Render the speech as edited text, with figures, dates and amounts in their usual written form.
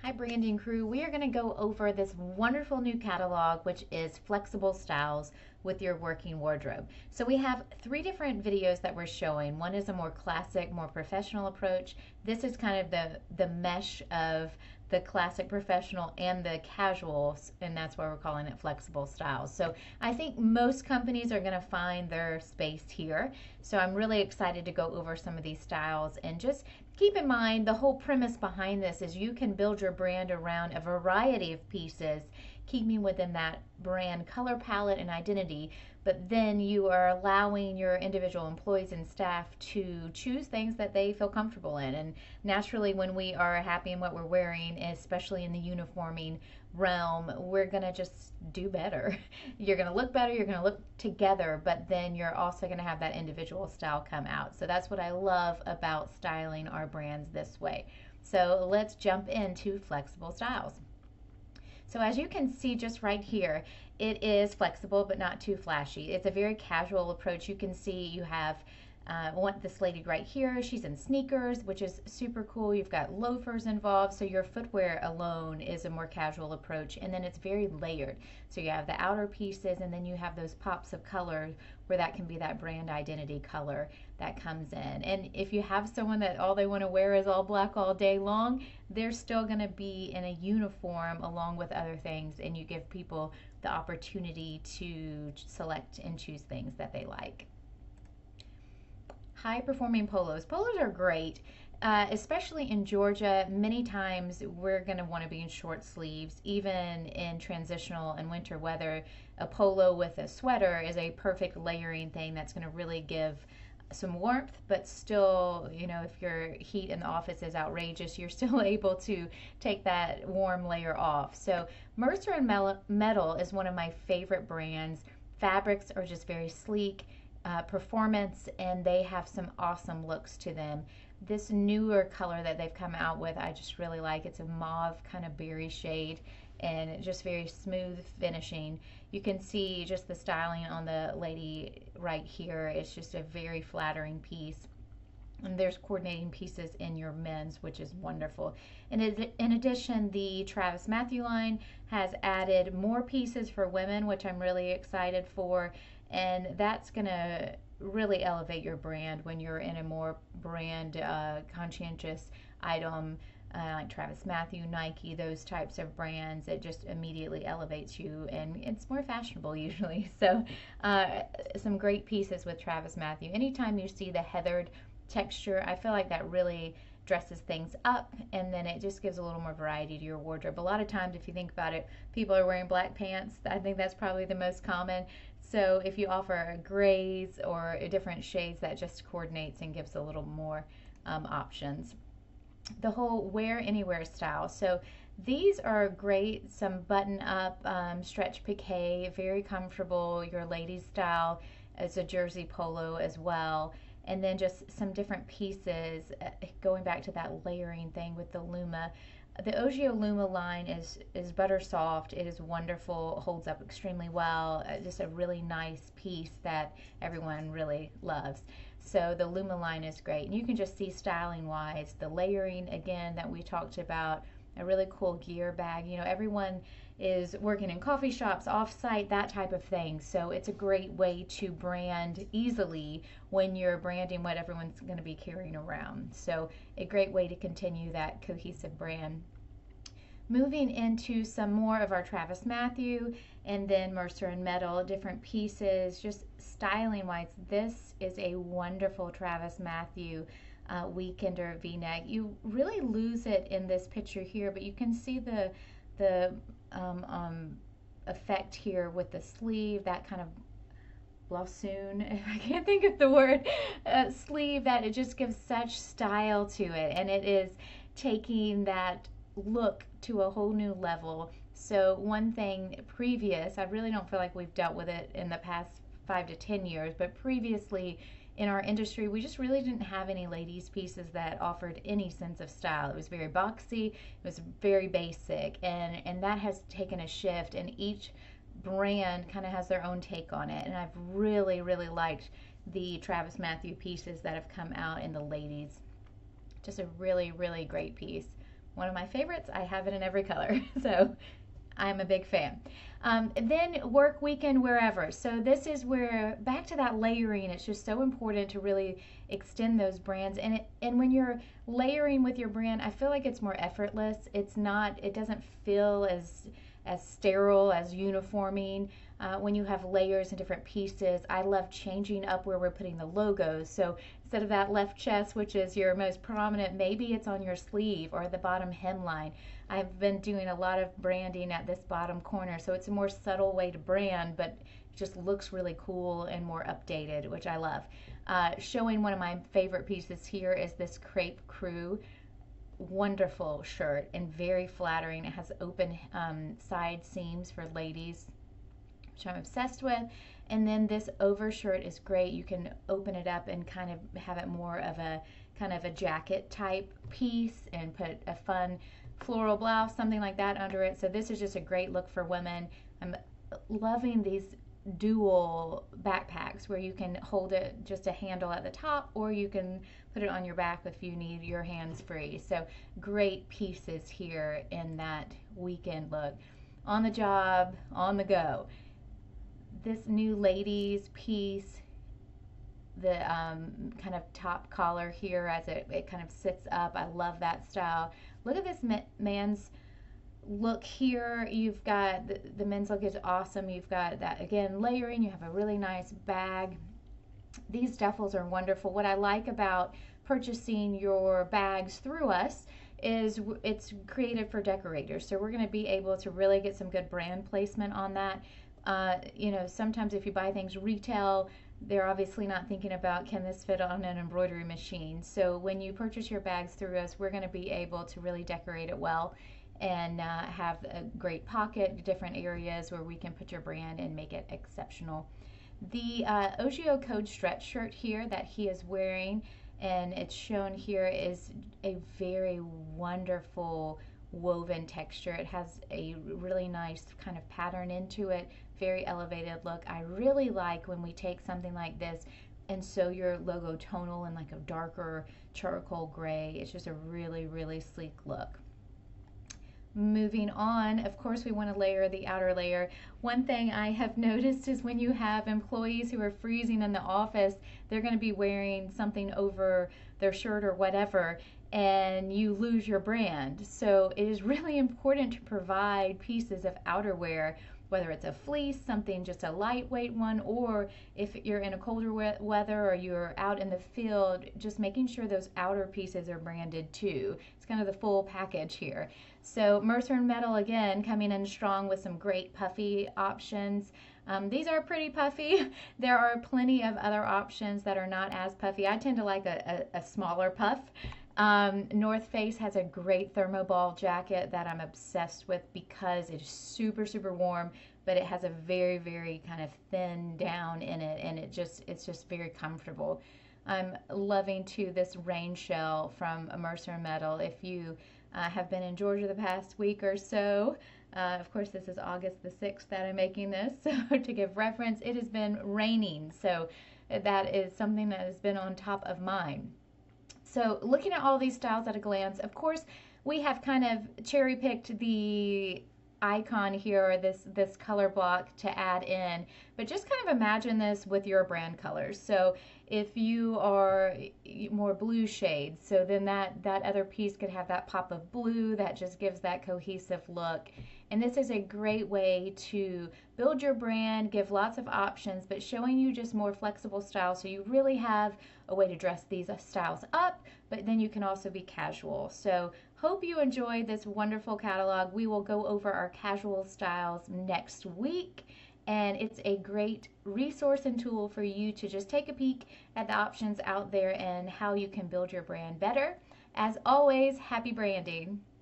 Hi, branding crew. We are going to go over this wonderful new catalog, which is flexible styles with your working wardrobe. So we have three different videos that we're showing. One is a more classic, more professional approach. This is kind of the mesh of the classic professional and the casuals, and that's why we're calling it flexible styles. So I think most companies are going to find their space here. So I'm really excited to go over some of these styles, and just keep in mind the whole premise behind this is you can build your brand around a variety of pieces, keeping within that brand color palette and identity, but then you are allowing your individual employees and staff to choose things that they feel comfortable in. And naturally, when we are happy in what we're wearing, especially in the uniforming realm, we're going to just do better. You're going to look better, you're going to look together, but then you're also going to have that individual style come out. So that's what I love about styling our brands this way. So let's jump into flexible styles. So as you can see just right here, it is flexible but not too flashy. It's a very casual approach. You can see you have want this lady right here. She's in sneakers, which is super cool. You've got loafers involved, so your footwear alone is a more casual approach, and then it's very layered. So you have the outer pieces, and then you have those pops of color where that can be that brand identity color that comes in. And if you have someone that all they want to wear is all black all day long, they're still going to be in a uniform along with other things, and you give people the opportunity to select and choose things that they like. High performing polos. Polos are great, especially in Georgia. Many times we're going to want to be in short sleeves, even in transitional and winter weather. A polo with a sweater is a perfect layering thing that's going to really give some warmth, but still, if your heat in the office is outrageous, you're still able to take that warm layer off. So Mercer and Metal is one of my favorite brands. Fabrics are just very sleek, performance, and they have some awesome looks to them. This newer color that they've come out with, I just really like. It's a mauve kind of berry shade, and just very smooth finishing. You can see just the styling on the lady right here. It's just a very flattering piece. And there's coordinating pieces in your men's, which is wonderful. And in addition, the Travis Mathew line has added more pieces for women, which I'm really excited for. And that's going to really elevate your brand when you're in a more brand conscientious item, like Travis Mathew, Nike, those types of brands. It just immediately elevates you, and it's more fashionable usually. So some great pieces with Travis Mathew. Anytime you see the heathered texture, I feel like that really dresses things up, and then it just gives a little more variety to your wardrobe. A lot of times, if you think about it, people are wearing black pants. I think that's probably the most common. So if you offer grays or different shades, that just coordinates and gives a little more options. The whole wear anywhere style. So these are great. Some button up stretch piqué, very comfortable. Your ladies style as a jersey polo as well. And then just some different pieces, going back to that layering thing with the Luma. The Ogio Luma line is butter soft. It is wonderful, holds up extremely well. Just a really nice piece that everyone really loves. So the Luma line is great. And you can just see styling wise, the layering again that we talked about, a really cool gear bag. Everyone is working in coffee shops, off-site, that type of thing. So it's a great way to brand easily when you're branding what everyone's going to be carrying around. So a great way to continue that cohesive brand. Moving into some more of our Travis Mathew and then Mercer and Metal, different pieces, just styling wise, this is a wonderful Travis Mathew weekender v-neck. You really lose it in this picture here, but you can see the effect here with the sleeve, that kind of lassoon, I can't think of the word, sleeve, that it just gives such style to it, and it is taking that look to a whole new level. So one thing previous, I really don't feel like we've dealt with it in the past 5 to 10 years, but previously in our industry, we just really didn't have any ladies pieces that offered any sense of style. It was very boxy, it was very basic, and that has taken a shift, and each brand kind of has their own take on it. And I've really, really liked the Travis Mathew pieces that have come out in the ladies. Just a really, really great piece. one of my favorites. I have it in every color. So I'm a big fan. Then work, weekend, wherever. So this is where, back to that layering, it's just so important to really extend those brands. And when you're layering with your brand, I feel like it's more effortless. It doesn't feel as sterile, as uniforming. When you have layers and different pieces, I love changing up where we're putting the logos. So instead of that left chest, which is your most prominent, maybe it's on your sleeve or the bottom hemline. I've been doing a lot of branding at this bottom corner, so it's a more subtle way to brand, but it just looks really cool and more updated, which I love. Showing one of my favorite pieces here is this Crepe Crew. Wonderful shirt and very flattering. It has open side seams for ladies, which I'm obsessed with. And then this overshirt is great. You can open it up and kind of have it more of a kind of a jacket type piece and put a fun floral blouse, something like that under it. So this is just a great look for women. I'm loving these dual backpacks where you can hold it just a handle at the top, or you can put it on your back if you need your hands free. So great pieces here in that weekend look. On the job, on the go. This new ladies piece, the kind of top collar here as it kind of sits up. I love that style. Look at this man's look here. You've got the men's look is awesome. You've got that, again, layering. You have a really nice bag. These duffels are wonderful. What I like about purchasing your bags through us is it's created for decorators. So we're going to be able to really get some good brand placement on that. Sometimes if you buy things retail, they're obviously not thinking about, can this fit on an embroidery machine? So when you purchase your bags through us, we're going to be able to really decorate it well and have a great pocket, different areas where we can put your brand and make it exceptional. The Ogio Code stretch shirt here that he is wearing, and it's shown here, is a very wonderful woven texture. It has a really nice kind of pattern into it, very elevated look. I really like when we take something like this and sew your logo tonal in like a darker charcoal gray. It's just a really, really sleek look. Moving on, of course, we want to layer the outer layer. One thing I have noticed is when you have employees who are freezing in the office, they're going to be wearing something over their shirt or whatever, and you lose your brand. So it is really important to provide pieces of outerwear, whether it's a fleece, something just a lightweight one, or if you're in a colder weather or you're out in the field, just making sure those outer pieces are branded too. It's kind of the full package here. So Mercer & Metal, again, coming in strong with some great puffy options. These are pretty puffy. There are plenty of other options that are not as puffy. I tend to like a smaller puff. North Face has a great thermoball jacket that I'm obsessed with because it's super, super warm, but it has a very, very kind of thin down in it, and it's just very comfortable. I'm loving too this rain shell from Mercer & Metal. If you have been in Georgia the past week or so, of course this is August the 6th that I'm making this, so to give reference, it has been raining, so that is something that has been on top of mind. So looking at all these styles at a glance, of course, we have kind of cherry-picked the icon here, or this color block to add in, but just kind of imagine this with your brand colors. So if you are more blue shades, so then that other piece could have that pop of blue that just gives that cohesive look. And this is a great way to build your brand, give lots of options, but showing you just more flexible styles, so you really have a way to dress these styles up, but then you can also be casual. So hope you enjoyed this wonderful catalog. We will go over our casual styles next week, and it's a great resource and tool for you to just take a peek at the options out there and how you can build your brand better. As always, happy branding.